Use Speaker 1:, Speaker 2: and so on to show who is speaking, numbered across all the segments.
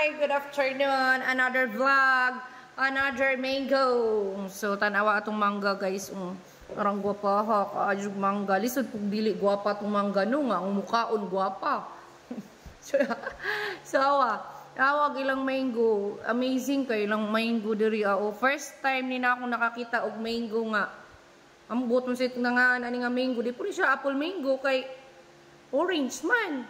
Speaker 1: Hi! Good afternoon! Another vlog! Another mango! So, tanawa atong mangga guys. Parang gwapa ha. Kaajog mangga. Lisod pong dili gwapa itong mangga no nga. Ang mukaon gwapa. So, awag ilang mango. Amazing kay ilang mango diri. First time ni na ako nakakita og mango nga. Ang butong sit na nga ani nga mango. Di po rin siya apple mango kay orange man.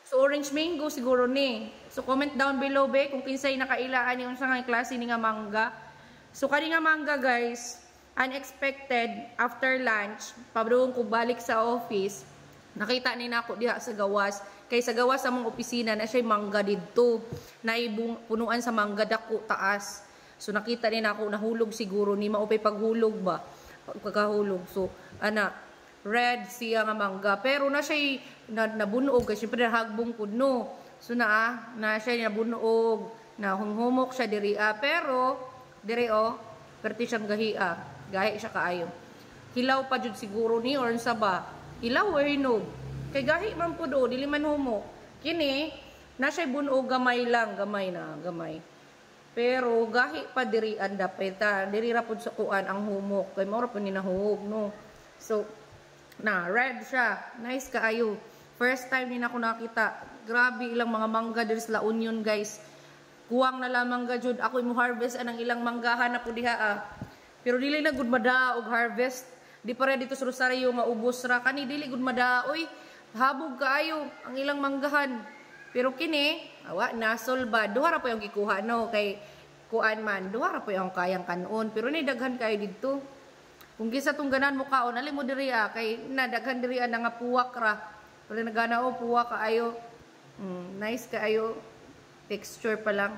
Speaker 1: So, orange mango siguro ni. So, comment down below be kung kinsay nakailaan yung sa nga klase ni nga mangga. So, kani nga mangga guys, unexpected, after lunch, pabroon ko balik sa office, nakita ni nako diha sa gawas. Kay sa gawas sa mong opisina na siya mangga didto. Naibong punuan sa mangga dako taas. So, nakita ni nako nahulog siguro ni maupay paghulog ba? Pagkahulog. So, red siya nga mangga. Pero na siya nabunog kasi syempre hagbong kuno. So na siya nabunog, na humhumok siya diri pero diri perti siyang gahi siya kaayo. Hilaw pa jud siguro ni or sa ba. Hilaw or hinog. Kay gahi man pud dili man humok. Kini na siya bunog gamay lang, gamay. Pero gahi pa diri anda peta, diri ra pud sa kuan ang humok. Kay mao ra pud ni nahug no. So red siya. Nice kaayo. First time din ako nakita. Grabe ilang mga mangga diri sa La Union, guys. Kuwang na lamang gajud. Ako imo harvest anang ilang manggahan na po diha. Pero dili na gud madaog harvest. Di pa dito sa Rosario maubos ra kani dili gud madaoy. Habog kaayo ang ilang manggahan. Pero kini, nasolba. Duha ra po yung gikuha no kay kuan man. Duha ra po yung kayang kanon. Pero ni daghan kayo dito. Kung gisa tong ganan mo kaon, ali mo diri kay nadaghan diri na nga puwak ra. Pero nagana puwak kaayo. Nice kaayo. Texture pa lang.